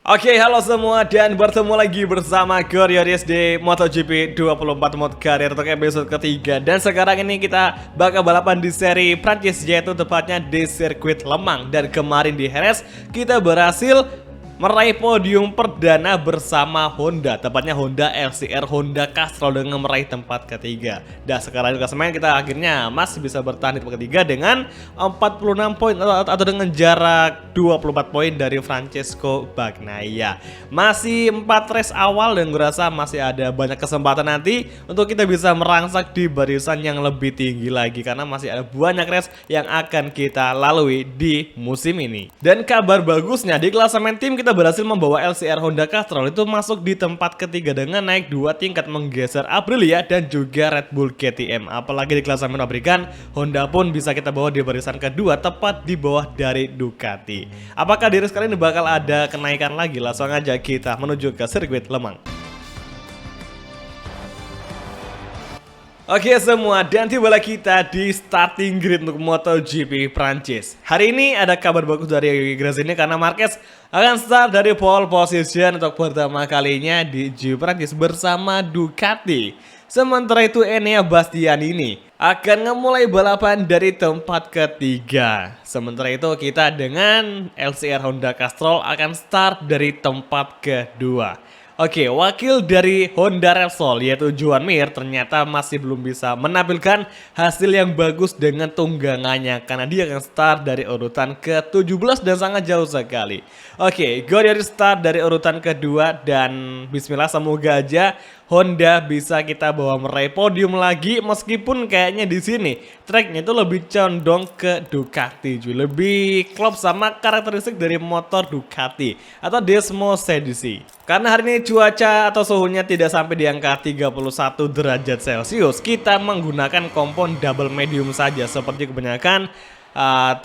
Oke, halo semua dan bertemu lagi bersama Gorioris di MotoGP 24 Mode Career untuk episode ketiga. Dan sekarang ini kita bakal balapan di seri Prancis, yaitu tepatnya di sirkuit Le Mans. Dan kemarin di Jerez kita berhasil meraih podium perdana bersama Honda, tepatnya Honda LCR Honda Castrol dengan meraih tempat ketiga. Dan sekarang juga semuanya kita akhirnya masih bisa bertahan di tempat ketiga dengan 46 poin atau dengan jarak 24 poin dari Francesco Bagnaia. Masih 4 race awal dan gue rasa masih ada banyak kesempatan nanti untuk kita bisa merangsak di barisan yang lebih tinggi lagi, karena masih ada banyak race yang akan kita lalui di musim ini. Dan kabar bagusnya di klasemen tim kita berhasil membawa LCR Honda Castrol itu masuk di tempat ketiga dengan naik 2 tingkat menggeser Aprilia dan juga Red Bull KTM. Apalagi di klasemen pabrikan, Honda pun bisa kita bawa di barisan kedua tepat di bawah dari Ducati. Apakah di race kali ini bakal ada kenaikan lagi? Langsung aja kita menuju ke sirkuit Le Mans. Oke semua, dan tibalah kita di starting grid untuk MotoGP Prancis. Hari ini ada kabar bagus dari Gres ini karena Marquez akan start dari pole position untuk pertama kalinya di GP Prancis bersama Ducati. Sementara itu Enea Bastianini akan memulai balapan dari tempat ketiga. Sementara itu kita dengan LCR Honda Castrol akan start dari tempat kedua. Oke, wakil dari Honda Repsol yaitu Joan Mir ternyata masih belum bisa menampilkan hasil yang bagus dengan tunggangannya karena dia akan start dari urutan ke-17 dan sangat jauh sekali. Oke, gue dari start dari urutan kedua dan bismillah semoga aja Honda bisa kita bawa meraih podium lagi, meskipun kayaknya di sini tracknya itu lebih condong ke Ducati, cuy. Lebih klop sama karakteristik dari motor Ducati atau Desmo Sedisi. Karena hari ini cuaca atau suhunya tidak sampai di angka 31 derajat Celcius, kita menggunakan kompon double medium saja seperti kebanyakan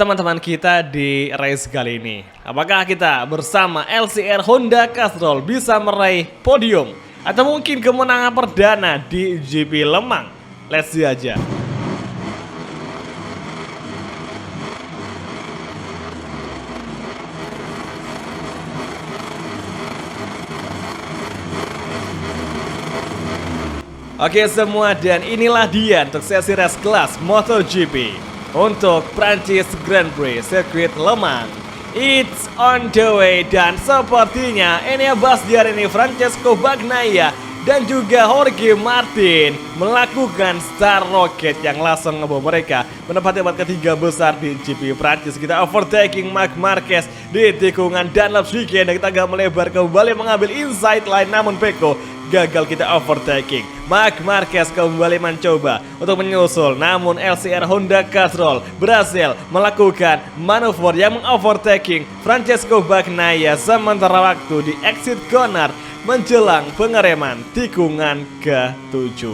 teman-teman kita di race kali ini. Apakah kita bersama LCR Honda Castrol bisa meraih podium atau mungkin kemenangan perdana di GP Le Mans? Let's see aja. Oke semua, dan inilah dia untuk sesi race kelas MotoGP untuk Prancis Grand Prix sirkuit Le Mans. It's on the way, dan sepertinya Enea Bastianini, Francesco Bagnaia dan juga Jorge Martin melakukan star rocket yang langsung membawa mereka menempati tempat ketiga besar di GP Prancis. Kita overtaking Marc Marquez di tikungan Dunlop Chicane dan kita agak melebar kembali mengambil inside line, namun Pecco gagal kita overtaking. Marc Marquez kembali mencoba untuk menyusul, namun LCR Honda Castrol berhasil melakukan manuver yang mengovertaking Francesco Bagnaia sementara waktu di exit corner menjelang pengereman tikungan ke-7.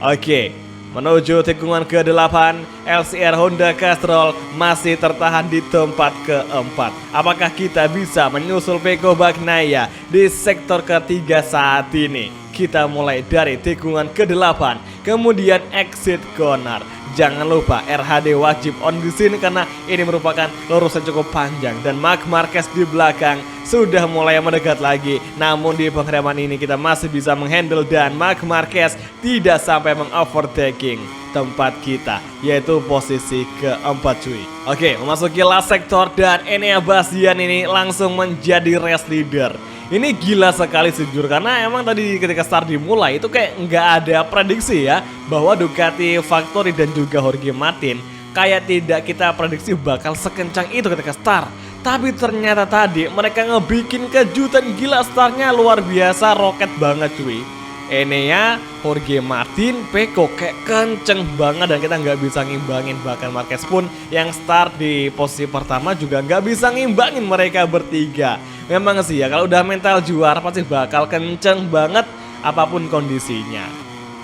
Oke, menuju tikungan ke-8, LCR Honda Castrol masih tertahan di tempat ke-4. Apakah kita bisa menyusul Pecco Bagnaia di sektor ketiga saat ini? Kita mulai dari tikungan ke-8, kemudian exit corner. Jangan lupa RHD wajib on di sini karena ini merupakan lurus yang cukup panjang dan Marc Marquez di belakang sudah mulai mendekat lagi. Namun di pengereman ini kita masih bisa menghandle dan Marc Marquez tidak sampai mengovertaking tempat kita, yaitu posisi ke-4, cuy. Oke, memasuki last sektor dan Enea Bastianini langsung menjadi race leader. Ini gila sekali sejujur, karena emang tadi ketika start dimulai itu kayak nggak ada prediksi ya bahwa Ducati Factory dan juga Jorge Martin kayak tidak kita prediksi bakal sekencang itu ketika start. Tapi ternyata tadi mereka ngebikin kejutan gila, startnya luar biasa, roket banget cuy. Enea, Jorge Martin, Pecco kayak kenceng banget dan kita nggak bisa ngimbangin. Bahkan Marquez pun yang start di posisi pertama juga nggak bisa ngimbangin mereka bertiga. Memang sih ya, kalau udah mental juara pasti bakal kenceng banget apapun kondisinya.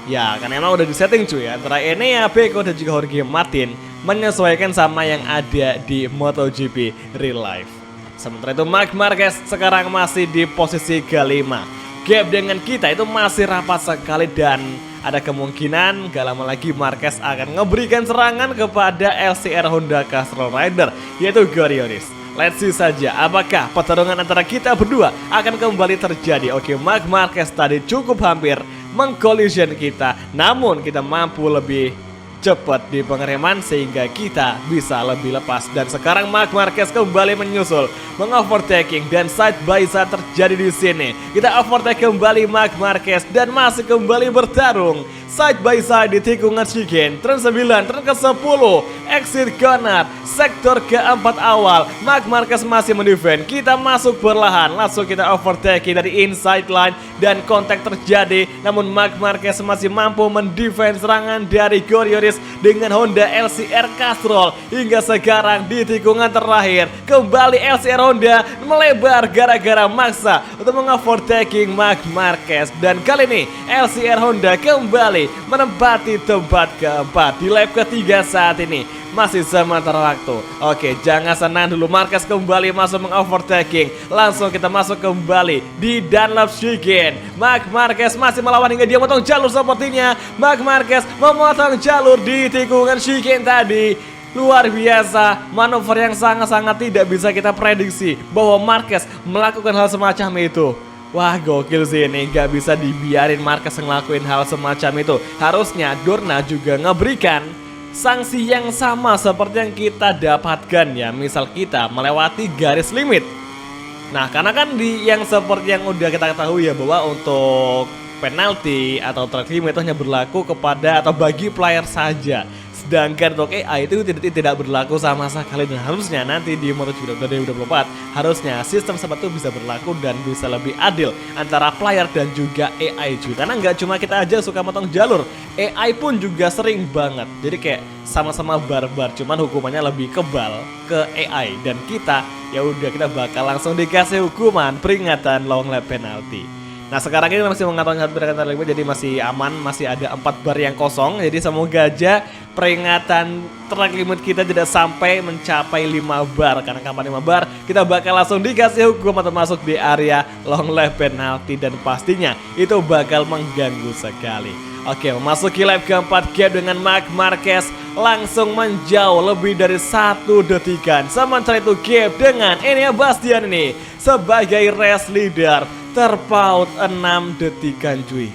Ya kan emang udah disetting cuy ya, antara Enea, Pecco dan juga Jorge Martin menyesuaikan sama yang ada di MotoGP Real Life. Sementara itu Marc Marquez sekarang masih di posisi ke-5. Gap dengan kita itu masih rapat sekali dan ada kemungkinan gak lama lagi Marquez akan memberikan serangan kepada LCR Honda Castrol Rider yaitu Gorioris. Let's see saja apakah pertarungan antara kita berdua akan kembali terjadi. Oke, Marc Marquez tadi cukup hampir mengcollision kita, namun kita mampu lebih cepat di pengereman sehingga kita bisa lebih lepas. Dan sekarang Marc Marquez kembali menyusul, mengovertaking dan side by side terjadi di sini. Kita overtake kembali Marc Marquez dan masih kembali bertarung side by side di tikungan Shigen. Turn 9, turn ke-10, exit corner, sektor keempat awal. Marc Marquez masih mendefend. Kita masuk perlahan, langsung kita overtaking dari inside line dan kontak terjadi. Namun Marc Marquez masih mampu mendefend serangan dari Gorioris dengan Honda LCR Castrol. Hingga sekarang di tikungan terakhir kembali LCR Honda melebar gara-gara maksa untuk mengovertaking Marc Marquez. Dan kali ini LCR Honda kembali menempati tempat keempat di lap ketiga saat ini. Masih sementara waktu. Oke, jangan senang dulu. Marquez kembali masuk mengovertaking. Langsung kita masuk kembali di Dunlop Shigen. Marc Marquez masih melawan hingga dia memotong jalur sepertinya. Marc Marquez memotong jalur di tikungan Shigen tadi. Luar biasa, manuver yang sangat-sangat tidak bisa kita prediksi bahwa Marquez melakukan hal semacam itu. Wah, gokil sih ini, gak bisa dibiarin Marquez ngelakuin hal semacam itu. Harusnya Dorna juga ngeberikan sanksi yang sama seperti yang kita dapatkan ya. Misal kita melewati garis limit. Nah, karena kan di yang seperti yang udah kita ketahui ya, bahwa untuk penalti atau track limit itu hanya berlaku kepada atau bagi player saja. Sedangkan untuk AI itu tidak berlaku sama sekali. Dan harusnya nanti di MotoGP 2024 harusnya sistem seperti itu bisa berlaku dan bisa lebih adil antara player dan juga AI juga. Karena nggak cuma kita aja suka motong jalur, AI pun juga sering banget. Jadi kayak sama-sama barbar, cuman hukumannya lebih kebal ke AI. Dan kita ya udah, kita bakal langsung dikasih hukuman peringatan long lap penalty. Nah, sekarang ini masih mengantongi satu peringatan limit, jadi masih aman, masih ada 4 bar yang kosong. Jadi semoga aja peringatan track limit kita tidak sampai mencapai 5 bar. Karena kapan 5 bar, kita bakal langsung dikasih hukum atau masuk di area long lap penalty. Dan pastinya itu bakal mengganggu sekali. Oke, memasuki lap keempat, gap dengan Marc Marquez langsung menjauh lebih dari 1 detikan. Sementara itu gap dengan Enea Bastian ini sebagai race leader terpaut 6 detikan cuy.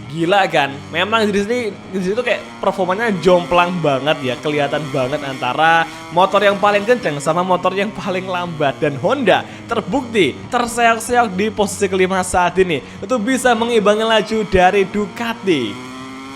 Gila kan? Memang di sini tuh kayak performanya jomplang banget ya, kelihatan banget antara motor yang paling kencang sama motor yang paling lambat. Dan Honda terbukti terseok-seok di posisi kelima saat ini untuk bisa mengimbangi laju dari Ducati.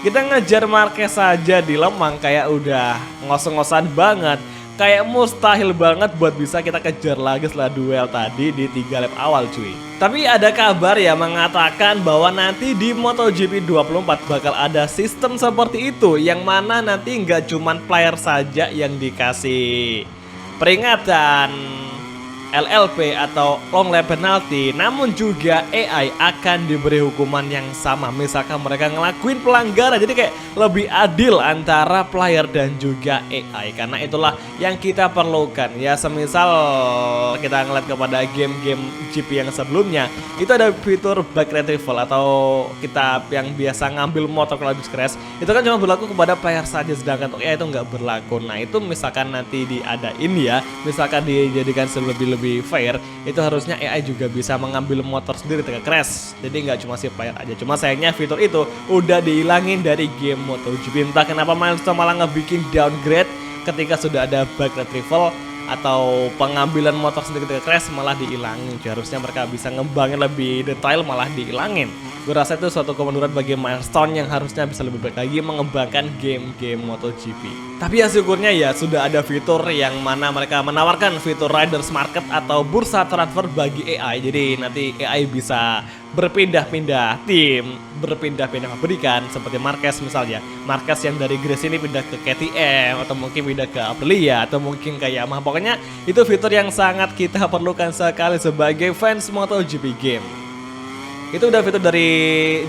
Kita ngejar Marquez saja di Lemang kayak udah ngos-ngosan banget. Kayak mustahil banget buat bisa kita kejar lagi setelah duel tadi di 3 lap awal cuy. Tapi ada kabar ya mengatakan bahwa nanti di MotoGP 24 bakal ada sistem seperti itu, yang mana nanti nggak cuman player saja yang dikasih peringatan LLP atau long lap penalty, namun juga AI akan diberi hukuman yang sama misalkan mereka ngelakuin pelanggaran. Jadi kayak lebih adil antara player dan juga AI, karena itulah yang kita perlukan ya. Semisal kita ngeliat kepada game-game GP yang sebelumnya, itu ada fitur bike retrieval atau kita yang biasa ngambil motor kalau habis crash, itu kan cuma berlaku kepada player saja, sedangkan untuk AI itu nggak berlaku. Nah, itu misalkan nanti diadain ya, misalkan dijadikan lebih fair, itu harusnya AI juga bisa mengambil motor sendiri ketika crash. Jadi nggak cuma si player aja. Cuma sayangnya fitur itu udah dihilangin dari game MotoGP. Entah kenapa Milestone malah ngebikin downgrade ketika sudah ada bike retrieval atau pengambilan motor sendiri ketika crash malah dihilangin. Harusnya mereka bisa ngembangin lebih detail, malah dihilangin. Gue rasa itu suatu kemunduran bagi Milestone yang harusnya bisa lebih baik lagi mengembangkan game-game MotoGP. Tapi ya syukurnya ya sudah ada fitur yang mana mereka menawarkan fitur Riders Market atau bursa transfer bagi AI. Jadi nanti AI bisa berpindah-pindah tim, berpindah-pindah pabrikan, seperti Marquez misalnya. Marquez yang dari Grace ini pindah ke KTM, atau mungkin pindah ke Aprilia, atau mungkin ke Yamaha. Pokoknya itu fitur yang sangat kita perlukan sekali sebagai fans MotoGP game. Itu udah fitur dari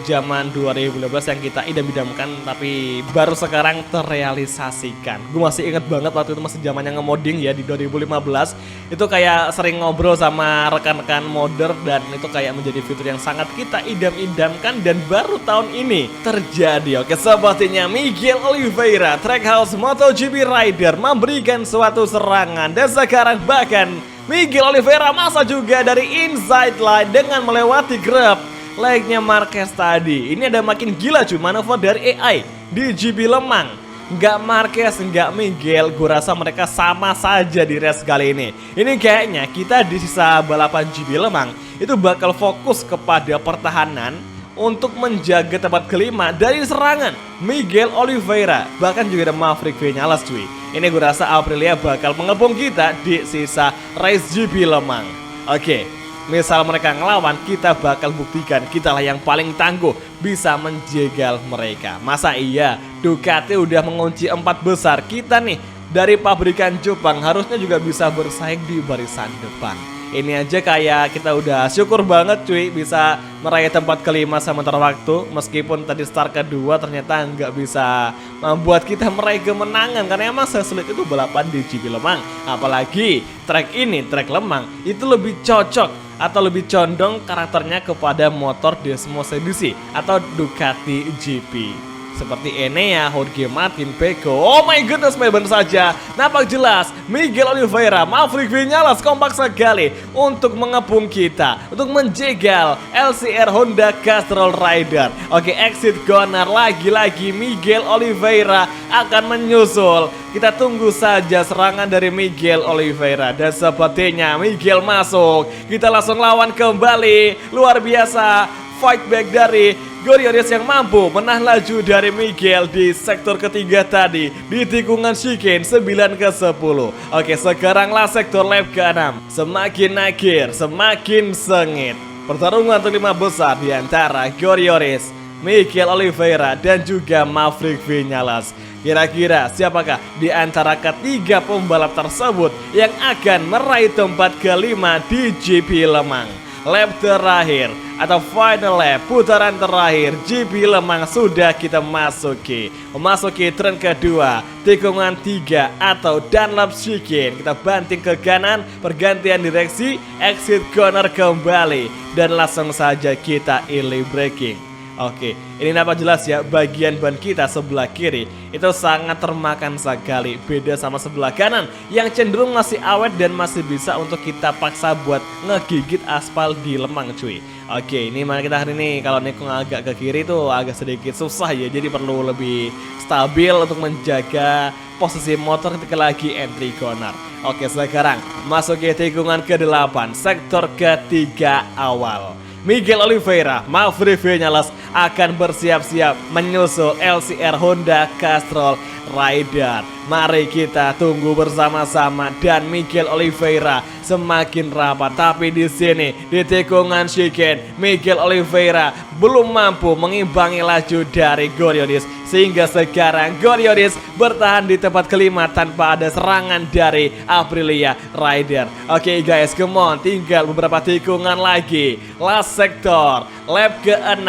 zaman 2015 yang kita idam-idamkan, tapi baru sekarang terrealisasikan. Gue masih inget banget waktu itu masih zamannya nge-modding ya di 2015. Itu kayak sering ngobrol sama rekan-rekan modder, dan itu kayak menjadi fitur yang sangat kita idam-idamkan dan baru tahun ini terjadi. Oke, sepertinya Miguel Oliveira, Trackhouse MotoGP Rider, memberikan suatu serangan dan sekarang bahkan Miguel Oliveira masa juga dari inside line dengan melewati grab legnya Marquez tadi. Ini ada makin gila cuy manuver dari AI di GP Lemang. Nggak Marquez, nggak Miguel, gue rasa mereka sama saja di race kali ini. Ini kayaknya kita di sisa balapan GP Lemang itu bakal fokus kepada pertahanan untuk menjaga tempat kelima dari serangan Miguel Oliveira. Bahkan juga ada Maverick Vinales cuy. Ini gue rasa Aprilia bakal mengepung kita di sisa race GP Lemang. Oke, misal mereka ngelawan, kita bakal buktikan kitalah yang paling tangguh bisa menjegal mereka. Masa iya Ducati udah mengunci 4 besar, kita nih dari pabrikan Jepang harusnya juga bisa bersaing di barisan depan. Ini aja kayak kita udah syukur banget cuy bisa meraih tempat kelima sementara waktu. Meskipun tadi start kedua ternyata nggak bisa membuat kita meraih kemenangan, karena emang sesulit itu balapan di GP Lemang. Apalagi track ini, track Lemang, itu lebih cocok atau lebih condong karakternya kepada motor Desmo Sedisi atau Ducati GP. Seperti Enea, Jorge Martin, Pecco. Oh my goodness, benar saja. Nampak jelas Miguel Oliveira, Maverick Vinales kompak sekali untuk mengepung kita, untuk menjegal LCR Honda Castrol Rider. Oke, exit corner lagi-lagi Miguel Oliveira akan menyusul. Kita tunggu saja serangan dari Miguel Oliveira. Dan sepertinya Miguel masuk. Kita langsung lawan kembali. Luar biasa. Fight back dari Goriones yang mampu menahan laju dari Miguel di sektor ketiga tadi di tikungan chicane 9/10. Oke, sekaranglah sektor lap ke-6. Semakin nakir, semakin sengit. Pertarungan terlima besar di antara Goriones, Miguel Oliveira dan juga Maverick Vinales. Kira-kira siapakah di antara ketiga pembalap tersebut yang akan meraih tempat kelima di GP Lemang? Lap terakhir atau final lap, putaran terakhir GP Lemang sudah kita memasuki turn kedua, tikungan 3 atau Dunlop chicane. Kita banting ke kanan, pergantian direksi, exit corner kembali dan langsung saja kita early braking. Oke, ini nampak jelas ya, bagian ban kita sebelah kiri itu sangat termakan sekali. Beda sama sebelah kanan yang cenderung masih awet dan masih bisa untuk kita paksa buat ngegigit aspal di Lemang cuy. Oke, ini mana kita hari ini kalau nekung agak ke kiri tuh agak sedikit susah ya. Jadi perlu lebih stabil untuk menjaga posisi motor ketika lagi entry corner. Oke, sekarang masuk ke tikungan ke-8, sektor ketiga awal. Miguel Oliveira, Maverick Vinales akan bersiap-siap menyusul LCR Honda Castrol Rider. Mari kita tunggu bersama-sama dan Miguel Oliveira semakin rapat. Tapi di sini di tikungan chicane Miguel Oliveira belum mampu mengimbangi laju dari Goriones, sehingga sekarang Goriones bertahan di tempat kelima tanpa ada serangan dari Aprilia Rider. Oke guys, come on, tinggal beberapa tikungan lagi. Last sektor, lap ke-6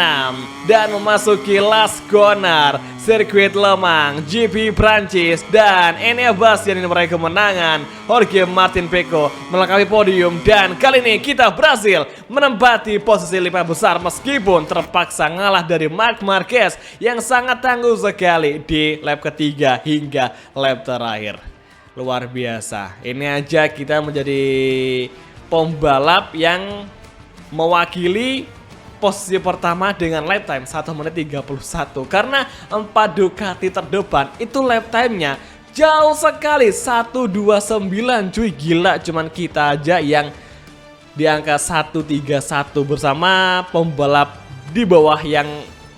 dan memasuki last corner sirkuit Lemang, GP Prancis, dan Enea Bastian ini meraih kemenangan. Jorge Martin Pecco melengkapi podium dan kali ini kita berhasil menempati posisi 5 besar meskipun terpaksa ngalah dari Marc Marquez yang sangat tangguh sekali di lap ketiga hingga lap terakhir. Luar biasa. Ini aja kita menjadi pembalap yang mewakili posisi pertama dengan lap time 1 menit 31. Karena 4 Ducati terdepan itu lap time-nya jauh sekali, 1:29 cuy. Gila, cuman kita aja yang di angka 1:31 bersama pembalap di bawah yang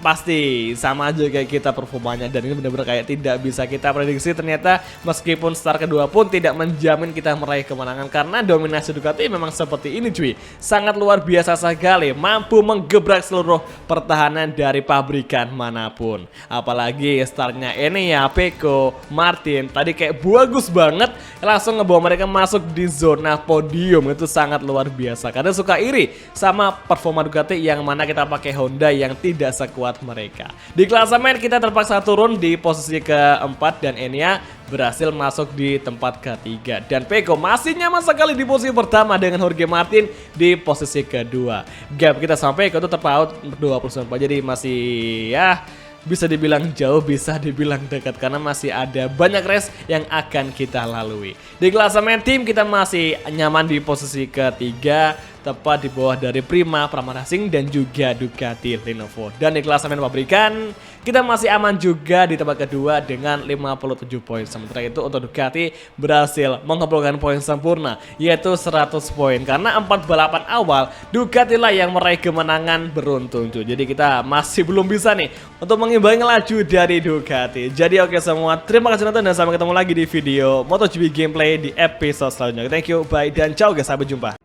pasti sama aja kayak kita performanya. Dan ini benar-benar kayak tidak bisa kita prediksi. Ternyata meskipun start kedua pun tidak menjamin kita meraih kemenangan, karena dominasi Ducati memang seperti ini cuy. Sangat luar biasa sekali, mampu menggebrak seluruh pertahanan dari pabrikan manapun. Apalagi startnya Enea, Pecco, Martin tadi kayak bagus banget, langsung ngebawa mereka masuk di zona podium. Itu sangat luar biasa, karena suka iri sama performa Ducati yang mana kita pakai Honda yang tidak sekuat mereka. Di klasemen kita terpaksa turun di posisi keempat dan Enea berhasil masuk di tempat ketiga. Dan Pecco masih nyaman sekali di posisi pertama dengan Jorge Martin di posisi kedua. Gap kita sampai Pecco itu terpaut 20 jadi masih ya bisa dibilang jauh, bisa dibilang dekat karena masih ada banyak race yang akan kita lalui. Di klasemen tim kita masih nyaman di posisi ketiga, tepat di bawah dari Prima, Pramana Racing dan juga Ducati Lenovo. Dan di klasemen pabrikan kita masih aman juga di tempat kedua dengan 57 poin. Sementara itu untuk Ducati berhasil mengumpulkan poin sempurna yaitu 100 poin karena 4 balapan awal Ducati lah yang meraih kemenangan beruntun cuy. Jadi kita masih belum bisa nih untuk mengimbangi laju dari Ducati. Jadi oke semua, terima kasih nonton dan sampai ketemu lagi di video MotoGP gameplay di episode selanjutnya. Thank you, bye dan ciao guys, sampai jumpa.